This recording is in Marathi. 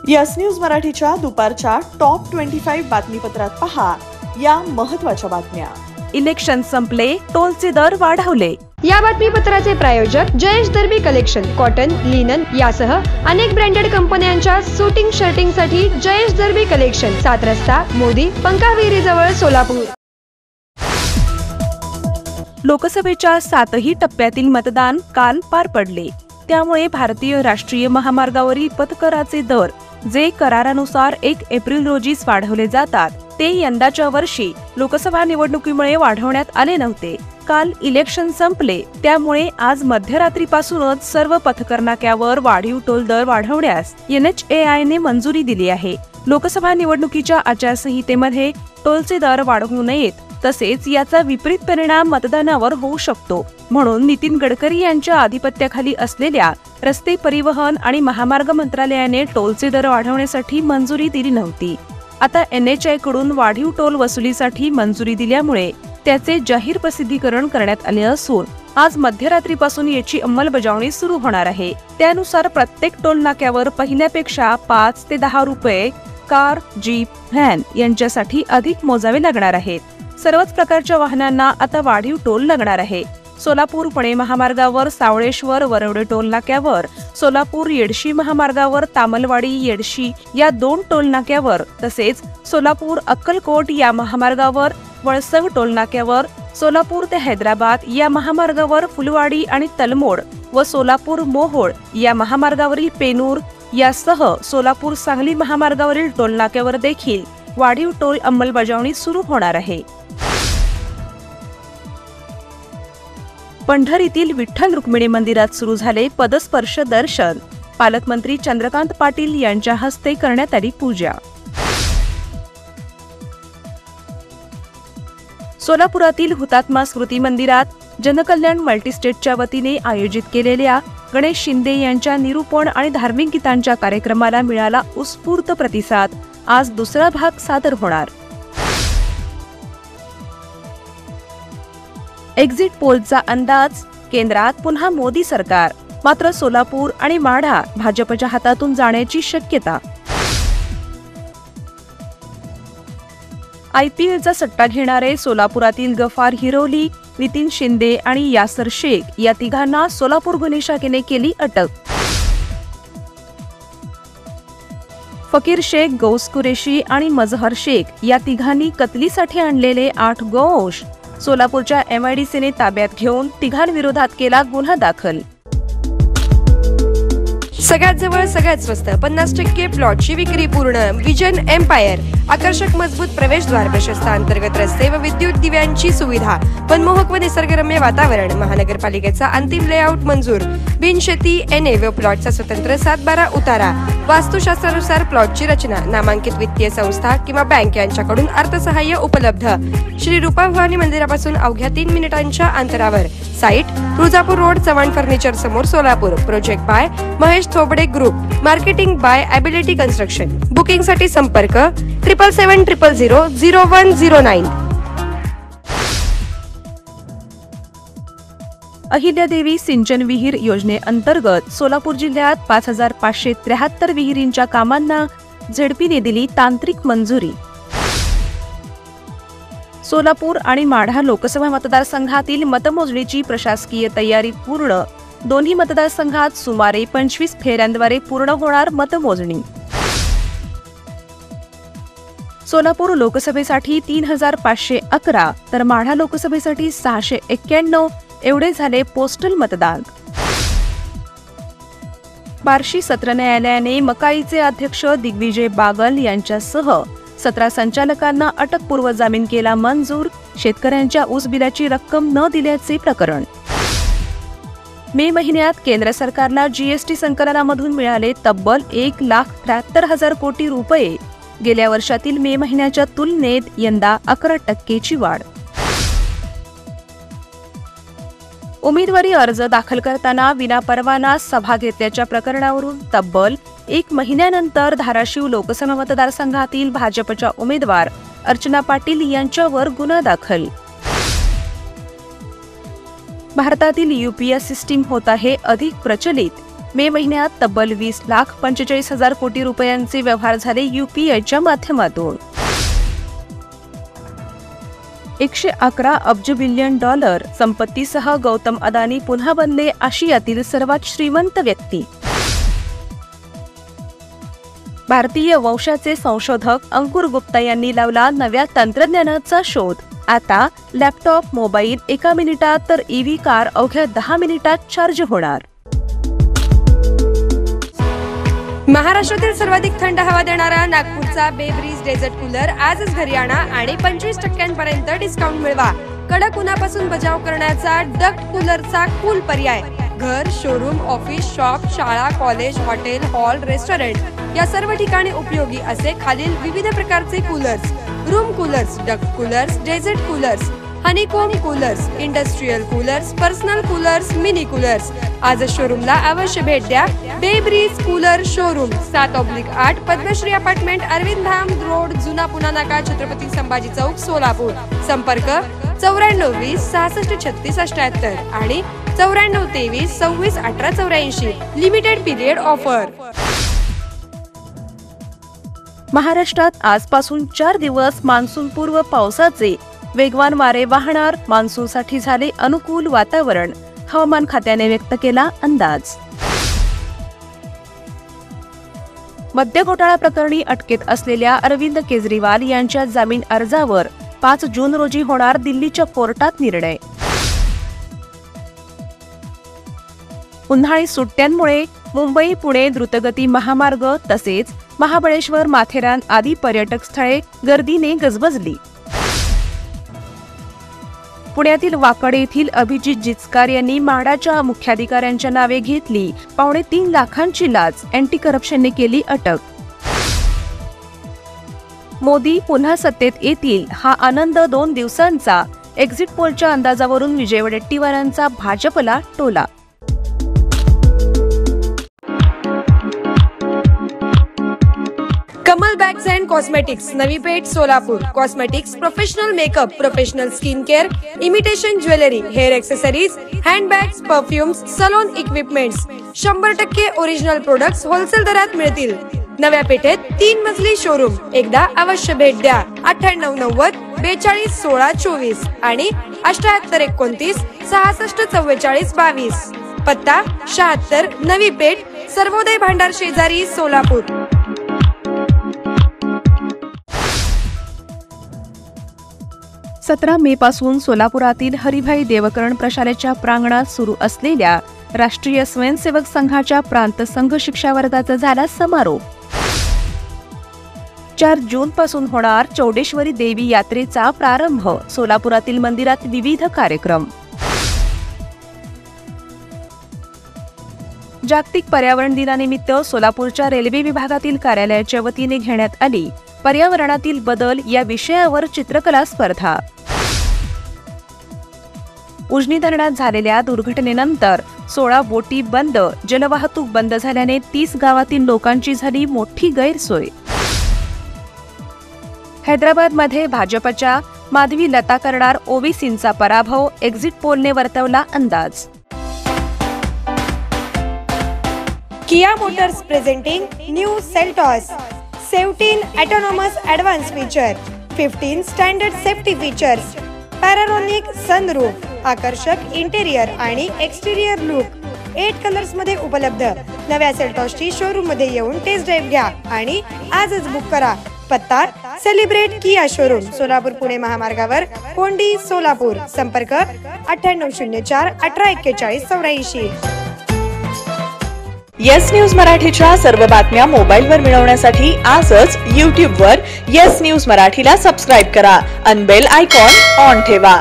यस न्यूज मराठीच्या दुपारच्या टॉप 25 बातमीपत्रात पहा या महत्त्वाच्या बातम्या। इलेक्शन संपले, टोलचे दर वाढवले। या बातमीपत्राचे प्रायोजक जयेश दर्बी कलेक्शन, कॉटन, लिनन यासह अनेक ब्रँडेड कंपन्यांच्या शूटिंग शर्टिंगसाठी जयेश दर्बी कलेक्शन, 7 रस्ता मोदी पंकाविरी जवळ सोलापूर। लोकसभेच्या 7ही टप्प्यातील मतदान काल पार पडले। त्यामुळे भारतीय राष्ट्रीय महामार्गावरील पथकराचे दर जे करारानुसार 1 एप्रिल रोजीच वाढवले जातात ते यंदाच्या वर्षी लोकसभा निवडणुकीमुळे वाढवण्यात आले नव्हते। काल इलेक्शन संपले, त्यामुळे आज मध्यरात्रीपासूनच सर्व पथकर नाक्यावर वाढीव टोल दर वाढवण्यास NHAI ने मंजुरी दिली आहे। लोकसभा निवडणुकीच्या आचारसंहितेमध्ये टोलचे दर वाढवू नयेत, तसेच याचा विपरीत परिणाम मतदानावर होऊ शकतो, म्हणून नितीन गडकरी यांच्या अधिपत्याखाली असलेल्या रस्ते परिवहन आणि महामार्ग मंत्रालयाने टोलचे दर वाढवण्यासाठी मंजुरी दिली नव्हती। आता NHAI कडून वाढीव टोल वसुलीसाठी मंजुरी दिल्यामुळे त्याचे जाहीर प्रसिद्धीकरण करण्यात आले असून आज मध्यरात्रीपासून याची अंमलबजावणी सुरू होणार आहे। त्यानुसार प्रत्येक टोल नाक्यावर पहिल्यापेक्षा 5 ते 10 रुपये कार, जीप, व्हॅन यांच्यासाठी अधिक मोजावे लागणार आहेत। सर्वच प्रकारच्या वाहनांना आता वाढीव टोल लागणार आहे। सोलापूर पुणे महामार्गावर सावळेश्वर वरवडे टोल नाक्यावर, सोलापूर येडशी महामार्गावर तामलवाडी येडशी या 2 टोल नाक्यावर, तसेच सोलापूर अक्कलकोट या महामार्गावर वळसंग टोल नाक्यावर, सोलापूर ते हैदराबाद या महामार्गावर फुलवाडी आणि तलमोड व सोलापूर मोहोळ या महामार्गावरील पेनूर यासह सोलापूर सांगली महामार्गावरील टोल नाक्यावर देखील वाढीव टोल अंमलबजावणी सुरू होणार आहे। पंढरीतील विठ्ठल रुक्मिणी मंदिरात सुरू झाले पदस्पर्श दर्शन। पालकमंत्री चंद्रकांत पाटील यांच्या हस्ते करण्यात आली पूजा। सोलापुरातील हुतात्मा स्मृती मंदिरात जनकल्याण मल्टीस्टेटच्या वतीने आयोजित केलेल्या गणेश शिंदे यांच्या निरूपण आणि धार्मिक गीतांच्या कार्यक्रमाला मिळाला उत्स्फूर्त प्रतिसाद। आज दुसरा भाग सादर होणार। एक्झिट पोलचा अंदाज, केंद्रात पुन्हा मोदी सरकार, मात्र सोलापूर आणि माढा भाजपच्या हातातून जाण्याची शक्यता। IPLचा सट्टा घेणारे सोलापुरातील गफार हिरोली, नितीन शिंदे आणि यासर शेख या तिघांना सोलापूर गुन्हे शाखेने केली अटक। फकीर शेख, गौस कुरेशी आणि मजहर शेख या तिघांनी कतलीसाठी आणलेले 8 गोवंश सोलापूरच्या MIDCने ताब्यात घेऊन तिघांविरोधात केला गुन्हा दाखल। सगळ्यात जवळ सगळ्यात स्वस्त 50% प्लॉटची विक्री पूर्ण। विजन एम्पायर, आकर्षक मजबूत प्रवेशद्वार, प्रशस्त अंतर्गत रस्ते व विद्युत दिव्यांची सुविधा, मनमोहक व निसर्गरम्य वातावरण, महानगरपालिकेचा अंतिम लेआउट मंजूर, बिनशेती NA व प्लॉटचा स्वतंत्र 7/12 उतारा, वास्तुशास्त्रानुसार प्लॉटची रचना, नामांकित वित्तीय संस्था किंवा बँक यांच्याकडून अर्थसहाय्य उपलब्ध। श्री रूपा भवानी मंदिरापासून अवघ्या 3 मिनिटांच्या अंतरावर। Site Tuljapur road, Chavan furniture समोर, Solapur. Project by Mahesh Thobade group, marketing by ability construction. Booking साठी संपर्क 7770000109। अहिल्यादेवी सिंचन विहीर योजनेअंतर्गत सोलापूर जिल्ह्यात 5573 विहिरींच्या कामांना झेडपीने दिली तांत्रिक मंजुरी। सोलापूर आणि माढा लोकसभा मतदारसंघातील मतमोजणीची प्रशासकीय तयारी पूर्ण। दोन्ही मतदारसंघात सुमारे 25 फेऱ्यांद्वारे पूर्ण होणार मतमोजणी। सोलापूर लोकसभेसाठी 3511 तर माढा लोकसभेसाठी 691 एवढे झाले पोस्टल मतदान। बार्शी सत्र न्यायालयाने मकाईचे अध्यक्ष दिग्विजय बागल यांच्यासह 17 संचालकांना अटकपूर्व जामीन केला मंजूर। शेतकऱ्यांच्या ऊस बिलाची रक्कम न दिल्याचे प्रकरण। मे महिन्यात केंद्र सरकारला GST संकलनामधून मिळाले तब्बल 1,73,000 कोटी रुपये। गेल्या वर्षातील मे महिन्याच्या तुलनेत यंदा 11% वाढ। उमेदवारी अर्ज दाखल करताना विनापरवाना सभा घेतल्याच्या प्रकरणावरून तब्बल 1 महिन्यानंतर धाराशिव लोकसभा मतदारसंघातील भाजपच्या उमेदवार अर्चना पाटील यांच्यावर गुन्हा दाखल। भारतातील UPS सिस्टीम होत आहे अधिक प्रचलित। मे महिन्यात तब्बल 20,45,000 कोटी रुपयांचे व्यवहार झाले UPIच्या माध्यमातून. 111 अब्ज बिलियन डॉलर संपत्तीसह गौतम अदानी पुन्हा बनले आशियातील सर्वात श्रीमंत व्यक्ती. भारतीय वंशाचे संशोधक अंकुर गुप्ता यांनी लावला नव्या तंत्रज्ञानाचा शोध. आता लॅपटॉप, मोबाईल 1 मिनिटात तर EV कार अवघ्या 10 मिनिटात चार्ज होणार. महाराष्ट्रातील सर्वाधिक थंड हवा देणारा नागपूरचा बे ब्रीज डेझर्ट कूलर आजच घरी आणा आणि 25% डिस्काउंट मिळवा. कडक उन्हापासून बचाव करण्याचा डक्ट कूलरचा कूल पर्याय. घर, शोरूम, ऑफिस, शॉप, शाळा, कॉलेज, हॉटेल, हॉल, रेस्टॉरंट या सर्व ठिकाणी उपयोगी असे खालील विविध प्रकारचे coolers: room coolers, duct coolers, desert coolers, honeycomb coolers, industrial coolers, personal coolers, mini coolers. आजच शोरूमला अवश्य भेट द्या. Bay breeze cooler showroom 7/8 Padmashree apartment, Arvind Dham road, जुना पुणा नाका, छत्रपती संभाजी चौक, सोलापूर. संपर्क 94 20 66 36 78 आणि 94 23 26 18 84. Limited period offer. महाराष्ट्रात आजपासून 4 दिवस मान्सूनपूर्व पावसाचे वेगवान वारे वाहणार. मान्सूनसाठी झाले अनुकूल वातावरण. हवामान खात्याने व्यक्त केला अंदाज. मद्य घोटाळा प्रकरणी अटकेत असलेल्या अरविंद केजरीवाल यांच्या जामीन अर्जावर 5 जून रोजी होणार दिल्लीच्या कोर्टात निर्णय. उन्हाळी सुट्ट्यांमुळे मुंबई पुणे द्रुतगती महामार्ग तसेच महाबळेश्वर, माथेरान आदी पर्यटक स्थळे गर्दीने गजबजली. पुण्यातील वाकड येथील अभिजित जिचकार यांनी म्हाडाच्या मुख्याधिकाऱ्यांच्या नावे घेतली 3.25 लाखांची लाच. अँटी करप्शनने केली अटक. मोदी पुन्हा सत्तेत येतील हा आनंद 2 दिवसांचा. एक्झिट पोलच्या अंदाजावरून विजय वडेट्टीवारांचा भाजपला टोला. कमल बॅग्स अँड कॉस्मेटिक्स, नवी पेठ, Solapur. Cosmetics, professional makeup, professional skin care, imitation jewellery, hair accessories, handbags, perfumes, salon equipments, 100% original products wholesale दरात मिळतील. नव्या पेठेत 3 मजली शोरूम. एकदा अवश्य भेट द्या. 9890 42 16 24 आणि 78 29 66 44 22. पत्ता 76 नवी पेठ, सर्वोदय भांडार शेजारी, सोलापूर. 17 मे पासून सोलापुरातील हरिभाई देवकरण प्रशालेच्या प्रांगणात सुरू असलेल्या राष्ट्रीय स्वयंसेवक संघाच्या प्रांत संघ शिक्षा वर्गाचा झाला समारोप. 4 जून पासून होणार चौडेश्वरी देवी यात्रेचा प्रारंभ. सोलापुरातील मंदिरात विविध कार्यक्रम. जागतिक पर्यावरण दिनानिमित्त सोलापूरच्या रेल्वे विभागातील कार्यालयाच्या वतीने घेण्यात आली पर्यावरणातील बदल या विषयावर चित्रकला स्पर्धा. उजनी धरणात झालेल्या दुर्घटनेनंतर 16 बोटी बंद. जलवाहतूक बंद झाल्याने 30 गावातील लोकांची झाली मोठी गैरसोय. हैदराबादमध्ये भाजपच्या माधवी लता करणार ओबीसींचा पराभव. एक्झिट पोलने वर्तवला अंदाज. Kia motors presenting new Seltos 17 autonomous advance feature, 15 standard safety features, panoramic sunroof, आकर्षक इंटेरियर आणि एक्सटिरियर लुक 8 कलर्स मध्ये उपलब्ध. नव्या सेल्टॉसची शोरूम मध्ये येऊन टेस्ट ड्राइव्ह घ्या आणि आजच बुक करा. पत्ता celebrate Kia showroom, Solapur Pune महामार्गावर, कोंडी, सोलापूर. संपर्क 9804 1841 84. येस न्यूज मराठीच्या सर्व बातम्या मोबाईलवर मिळवण्यासाठी आजच YouTube वर येस न्यूज मराठीला सबस्क्राईब करा आणि बेल आयकॉन ऑन ठेवा.